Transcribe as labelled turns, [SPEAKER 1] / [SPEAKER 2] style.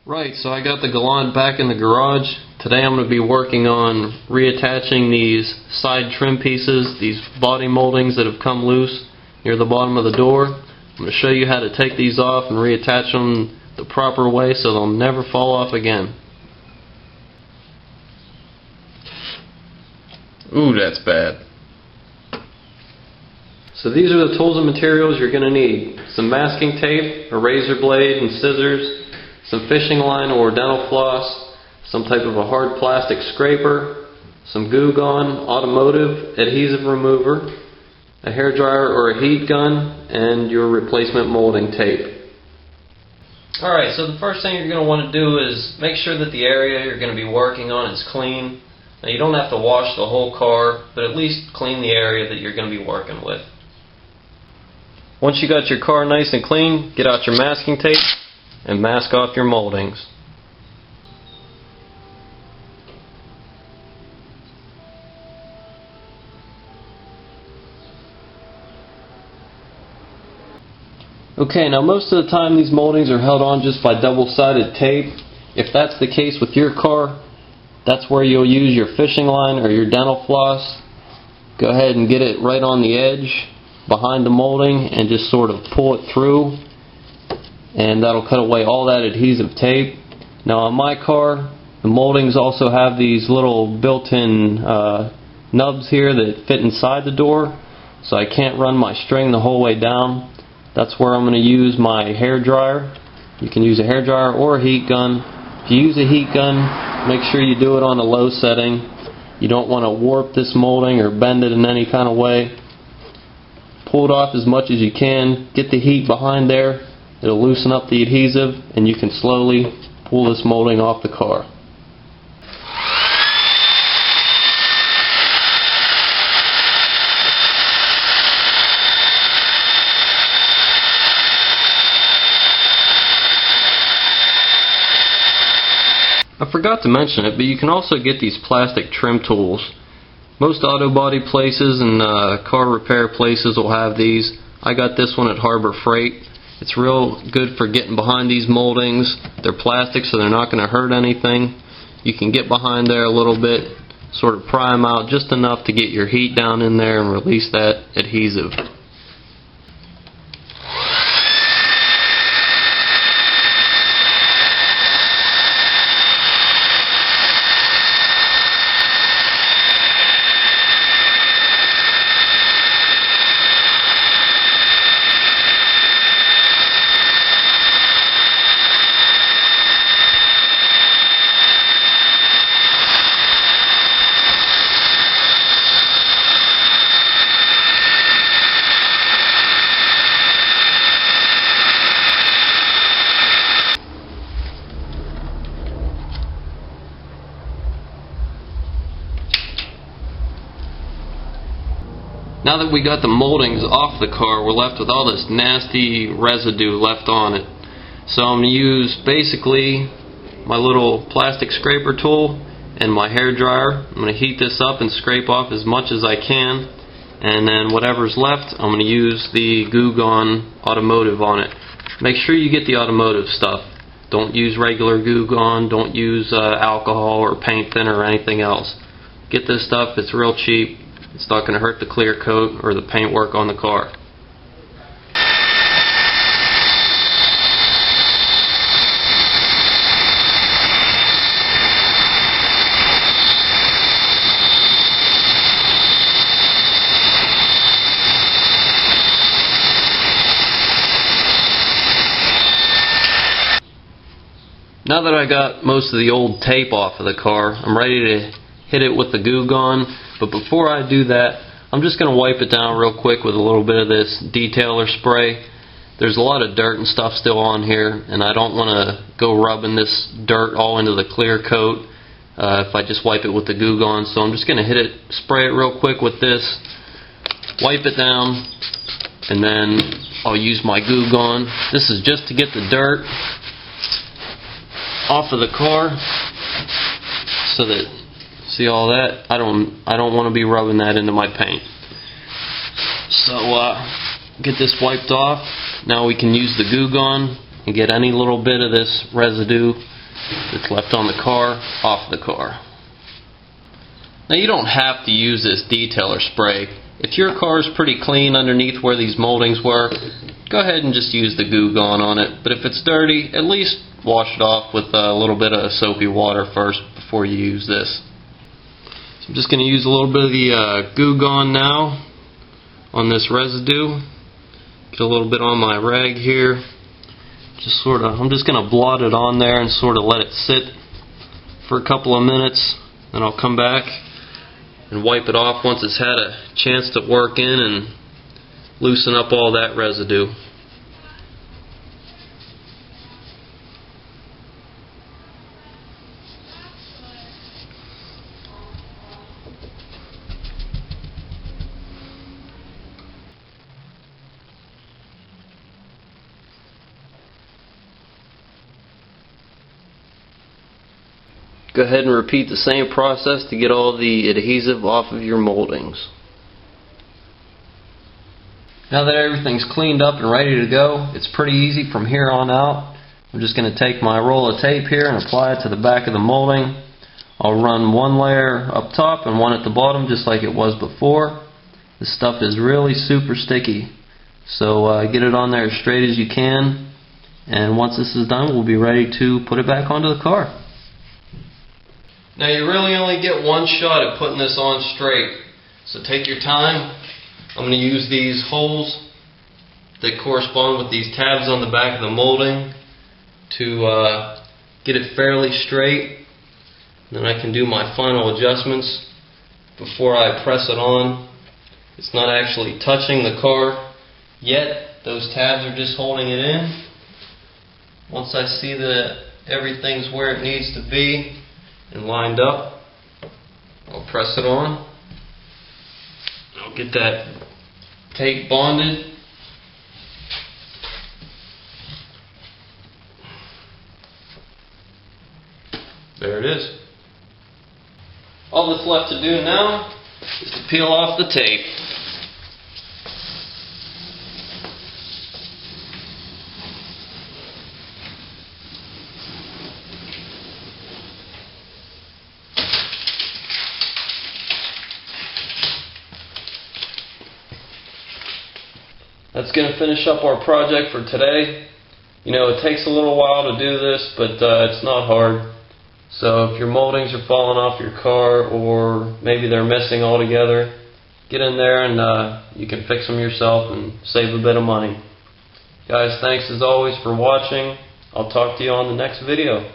[SPEAKER 1] Right, so I got the Gallant back in the garage. Today I'm going to be working on reattaching these side trim pieces, these body moldings that have come loose near the bottom of the door. I'm going to show you how to take these off and reattach them the proper way so they'll never fall off again.
[SPEAKER 2] Ooh, that's bad.
[SPEAKER 1] So these are the tools and materials you're going to need. Some masking tape, a razor blade and scissors, some fishing line or dental floss, some type of a hard plastic scraper, some Goo Gone automotive adhesive remover, a hairdryer or a heat gun, and your replacement molding tape. Alright, so the first thing you're going to want to do is make sure that the area you're going to be working on is clean. Now you don't have to wash the whole car, but at least clean the area that you're going to be working with. Once you got your car nice and clean, get out your masking tape and mask off your moldings. Okay, now most of the time these moldings are held on just by double-sided tape. If that's the case with your car, that's where you'll use your fishing line or your dental floss. Go ahead and get it right on the edge behind the molding and just sort of pull it through, and that'll cut away all that adhesive tape. Now on my car, the moldings also have these little built-in nubs here that fit inside the door, so I can't run my string the whole way down. That's where I'm going to use my hair dryer. You can use a hair dryer or a heat gun. If you use a heat gun, make sure you do it on a low setting. You don't want to warp this molding or bend it in any kind of way. Pull it off as much as you can. Get the heat behind there. It'll loosen up the adhesive and you can slowly pull this molding off the car. I forgot to mention it, but you can also get these plastic trim tools. Most auto body places and car repair places will have these. I got this one at Harbor Freight. It's real good for getting behind these moldings. They're plastic, so they're not going to hurt anything. You can get behind there a little bit, sort of pry them out just enough to get your heat down in there and release that adhesive. Now that we got the moldings off the car, we're left with all this nasty residue left on it. So I'm going to use basically my little plastic scraper tool and my hair dryer. I'm going to heat this up and scrape off as much as I can, and then whatever's left I'm going to use the Goo Gone automotive on it. Make sure you get the automotive stuff. Don't use regular Goo Gone, don't use alcohol or paint thinner or anything else. Get this stuff, it's real cheap. It's not going to hurt the clear coat or the paint work on the car. Now that I got most of the old tape off of the car, I'm ready to hit it with the Goo Gone. But before I do that, I'm just going to wipe it down real quick with a little bit of this detailer spray. There's a lot of dirt and stuff still on here, and I don't want to go rubbing this dirt all into the clear coat if I just wipe it with the Goo Gone. So I'm just going to spray it real quick with this, wipe it down, and then I'll use my Goo Gone. This is just to get the dirt off of the car, so that, see all that? I don't want to be rubbing that into my paint. So get this wiped off. Now we can use the Goo Gone and get any little bit of this residue that's left on the car off the car. Now you don't have to use this detailer spray. If your car is pretty clean underneath where these moldings were, go ahead and just use the Goo Gone on it. But if it's dirty, at least wash it off with a little bit of soapy water first before you use this. So I'm just going to use a little bit of the Goo Gone now on this residue. Get a little bit on my rag here. I'm just going to blot it on there and sort of let it sit for a couple of minutes. Then I'll come back and wipe it off once it's had a chance to work in and loosen up all that residue. Go ahead and repeat the same process to get all the adhesive off of your moldings. Now that everything's cleaned up and ready to go, it's pretty easy from here on out. I'm just going to take my roll of tape here and apply it to the back of the molding. I'll run one layer up top and one at the bottom just like it was before. This stuff is really super sticky, so get it on there as straight as you can, and once this is done we'll be ready to put it back onto the car. Now you really only get one shot at putting this on straight, so take your time. I'm going to use these holes that correspond with these tabs on the back of the molding to get it fairly straight. Then I can do my final adjustments before I press it on. It's not actually touching the car yet. Those tabs are just holding it in. Once I see that everything's where it needs to be and lined up, I'll press it on. I'll get that tape bonded. There it is. All that's left to do now is to peel off the tape. That's going to finish up our project for today. You know, it takes a little while to do this, but it's not hard. So if your moldings are falling off your car, or maybe they're missing altogether, get in there and you can fix them yourself and save a bit of money. Guys, thanks as always for watching. I'll talk to you on the next video.